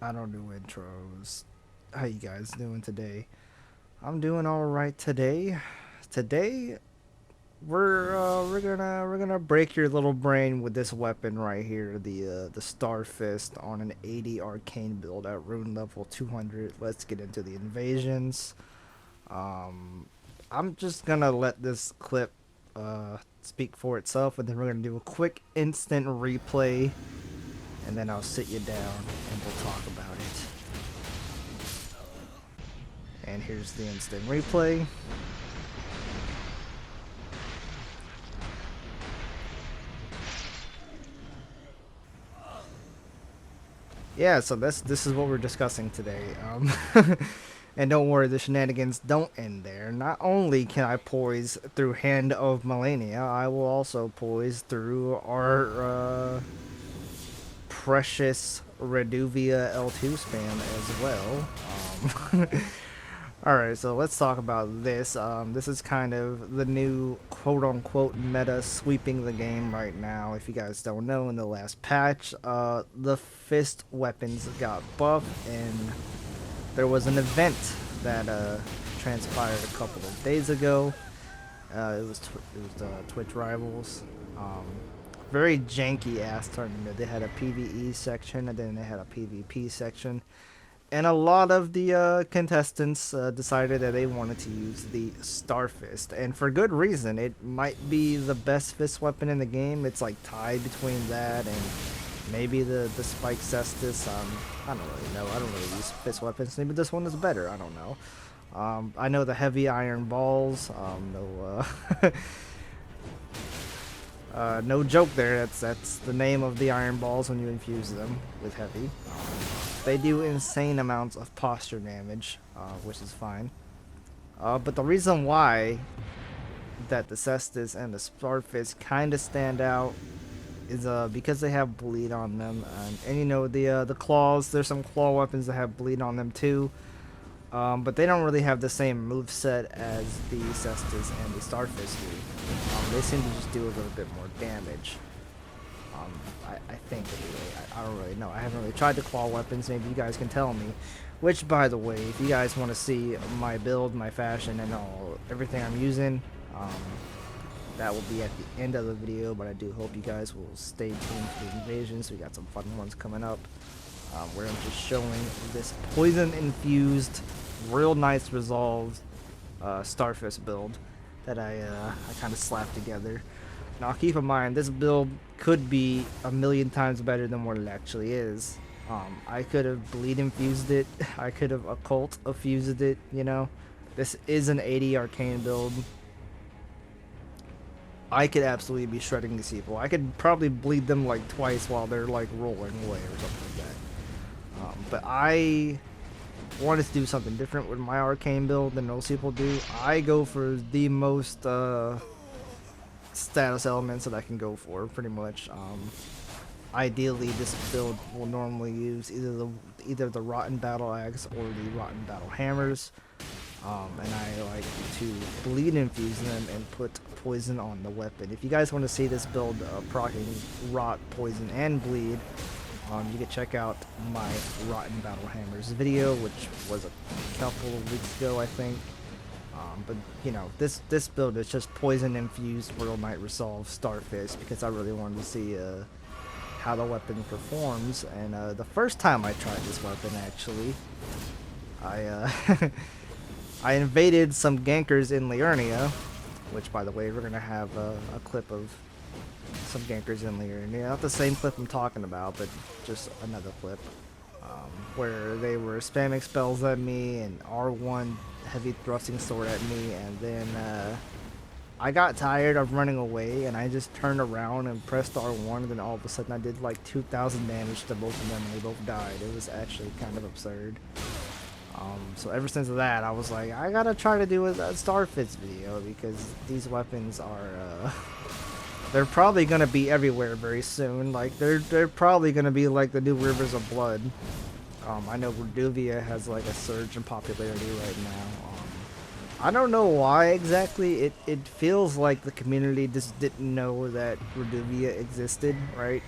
I don't do intros. How you guys doing today? I'm doing all right today. Today we're gonna break your little brain with this weapon right here, the Star Fist on an 80 arcane build at rune level 200. Let's get into the invasions. Um, I'm just gonna let this clip speak for itself, and then we're gonna do a quick instant replay, and then I'll sit you down and we'll talk about it. And here's the instant replay. Yeah, so this is what we're discussing today. And don't worry, the shenanigans don't end there. Not only can I poise through Hand of Millennia, I will also poise through our precious Reduvia L2 spam as well. Alright, so let's talk about this. This is kind of the new quote-unquote meta sweeping the game right now. If you guys don't know, in the last patch, the fist weapons got buffed, and there was an event that transpired a couple of days ago. It was Twitch Rivals. Um, Very janky ass tournament. They had a PvE section, and then they had a PvP section. And a lot of the contestants decided that they wanted to use the Star Fist, and for good reason. It might be the best fist weapon in the game. It's like tied between that and maybe the Spike Cestus. I don't really know. I don't really use fist weapons. Maybe this one is better. I don't know. I know the heavy iron balls. No joke there. That's the name of the iron balls when you infuse them with heavy. They do insane amounts of posture damage, which is fine. But the reason why that the Cestus and the Starfist kind of stand out is because they have bleed on them, and you know the claws. There's some claw weapons that have bleed on them too, but they don't really have the same move set as the Cestus and the Starfist do. They seem to just do a little bit more damage. I think anyway. I don't really know. I haven't really tried the claw weapons. Maybe you guys can tell me. Which, by the way, if you guys want to see my build, my fashion, and everything I'm using, that will be at the end of the video. But I do hope you guys will stay tuned to the invasions. We got some fun ones coming up. Where I'm just showing this poison infused, real nice resolved Starfist build that I kind of slapped together. Now keep in mind, this build could be a million times better than what it actually is. I could have bleed infused it. I could have occult infused it. You know, this is an 80 arcane build. I could absolutely be shredding these people. I could probably bleed them like twice while they're like rolling away or something like that. But I wanted to do something different with my arcane build than most people do. I go for the most status elements that I can go for, pretty much. Ideally, this build will normally use either the Rotten Battle Axe or the Rotten Battle Hammers, and I like to bleed infuse them and put poison on the weapon. If you guys want to see this build proccing rot, poison, and bleed, you can check out my Rotten Battle Hammers video, which was a couple of weeks ago, I think. But you know, this build is just poison infused World Night Resolve Starfist because I really wanted to see how the weapon performs. And the first time I tried this weapon, actually, I I invaded some gankers in Liurnia, which, by the way, we're gonna have a clip of some gankers in Liurnia. Not the same clip I'm talking about, but just another clip. Where they were spamming spells at me and R1 heavy thrusting sword at me, and then I got tired of running away and I just turned around and pressed R1, and then all of a sudden I did like 2,000 damage to both of them and they both died. It was actually kind of absurd. So ever since that, I was like, I gotta try to do a Starfist video because these weapons are they're probably gonna be everywhere very soon. Like they're probably gonna be like the new Rivers of Blood. I know Reduvia has like a surge in popularity right now. I don't know why exactly. It feels like the community just didn't know that Reduvia existed, right?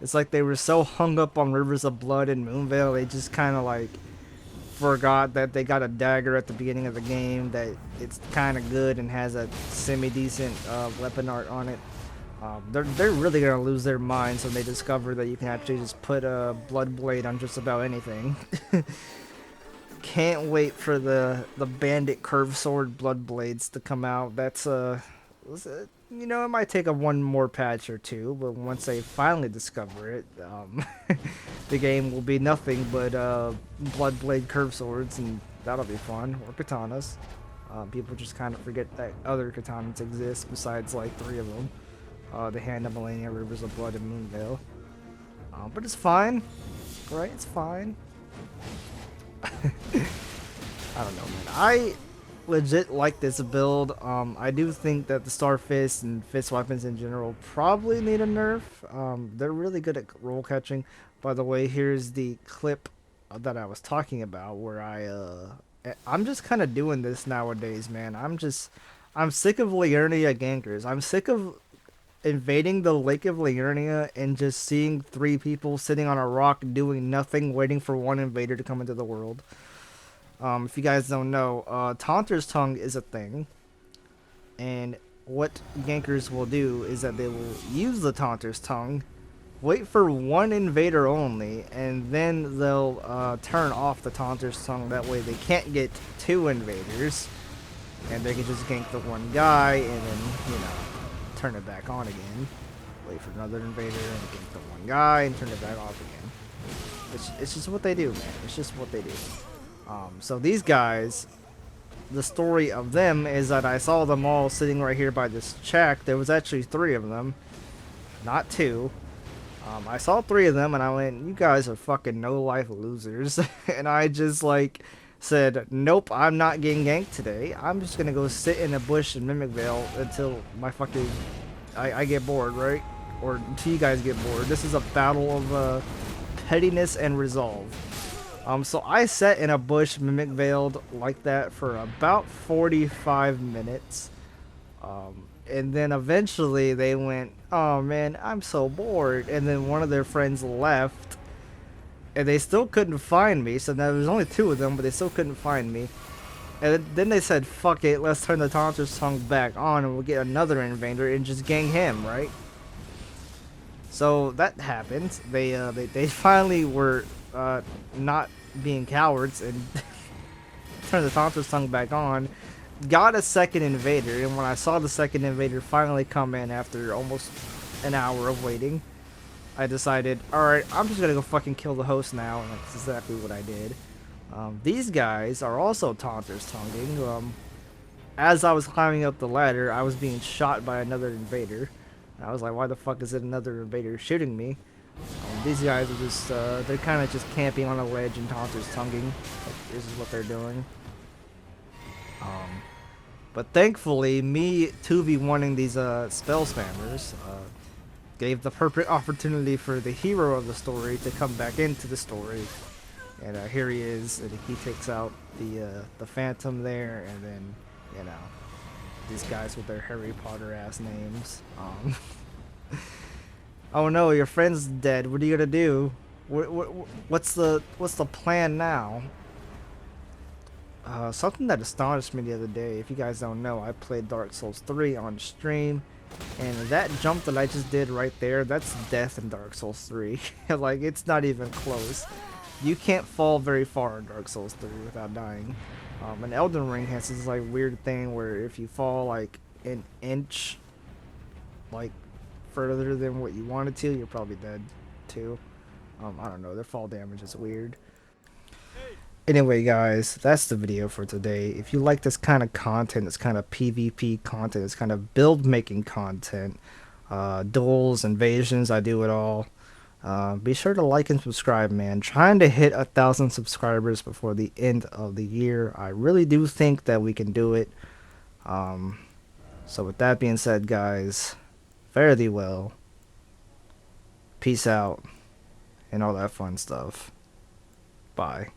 It's like they were so hung up on Rivers of Blood and Moonveil, they just kind of like forgot that they got a dagger at the beginning of the game, that it's kind of good and has a semi-decent weapon art on it. They're really gonna lose their minds when they discover that you can actually just put a blood blade on just about anything. Can't wait for the bandit curved sword blood blades to come out. That's you know, it might take a one more patch or two, but once they finally discover it, the game will be nothing but blood blade curved swords, and that'll be fun. Or katanas. People just kind of forget that other katanas exist besides like 3 of them. The Hand of Millennia, Rivers of Blood, and Moonveil. But it's fine, right? It's fine. I don't know, man. I legit like this build. I do think that the Star Fist and Fist weapons in general probably need a nerf. They're really good at roll catching. By the way, here's the clip that I was talking about where I'm just kind of doing this nowadays, man. I'm sick of Liurnia gankers. I'm sick of invading the Lake of Liurnia and just seeing 3 people sitting on a rock doing nothing, waiting for one invader to come into the world. If you guys don't know, Taunter's Tongue is a thing, and what gankers will do is that they will use the Taunter's Tongue, wait for one invader only, and then they'll turn off the Taunter's Tongue. That way they can't get 2 invaders, and they can just gank the one guy, and then, you know, turn it back on again. Wait for another invader, and gank the one guy, and turn it back off again. It's just what they do, man. It's just what they do. So these guys, the story of them is that I saw them all sitting right here by this shack. There was actually 3 of them, not 2. I saw 3 of them and I went, you guys are fucking no-life losers. And I just like said, nope, I'm not getting ganked today. I'm just gonna go sit in a bush in Mimic Vale until my fucking I get bored, right? Or until you guys get bored. This is a battle of pettiness and resolve. So I sat in a bush Mimic Veiled like that for about 45 minutes. And then eventually they went, oh man, I'm so bored. And then one of their friends left. And they still couldn't find me. So now there's only 2 of them, but they still couldn't find me. And then they said, fuck it, let's turn the Taunter's Tongue back on and we'll get another invader and just gang him, right? So that happened. They finally were not being cowards and turned the Taunter's Tongue back on. Got a second invader, and when I saw the second invader finally come in after almost an hour of waiting, I decided, alright, I'm just gonna go fucking kill the host now, and that's exactly what I did. These guys are also Taunter's Tonguing. As I was climbing up the ladder, I was being shot by another invader. And I was like, why the fuck is it another invader shooting me? These guys are just, they're kind of just camping on a ledge and Taunter's Tonguing. Like, this is what they're doing. But thankfully, me 2v1ing these spell spammers gave the perfect opportunity for the hero of the story to come back into the story. And here he is, and he takes out the Phantom there, and then, you know, these guys with their Harry Potter ass names. Oh no, your friend's dead. What are you gonna do? What's the plan now? Something that astonished me the other day. If you guys don't know, I played Dark Souls 3 on stream, and that jump that I just did right there, that's death in Dark Souls 3. Like, it's not even close. You can't fall very far in Dark Souls 3 without dying. And Elden Ring has this like weird thing where if you fall like an inch, like further than what you wanted to, you're probably dead too. I don't know, their fall damage is weird. Anyway guys, that's the video for today. If you like this kind of content, this kind of PvP content, this kind of build making content, duels, invasions, I do it all. Be sure to like and subscribe, man. Trying to hit 1,000 subscribers before the end of the year. I really do think that we can do it. So with that being said, guys, fare thee well. Peace out. And all that fun stuff. Bye.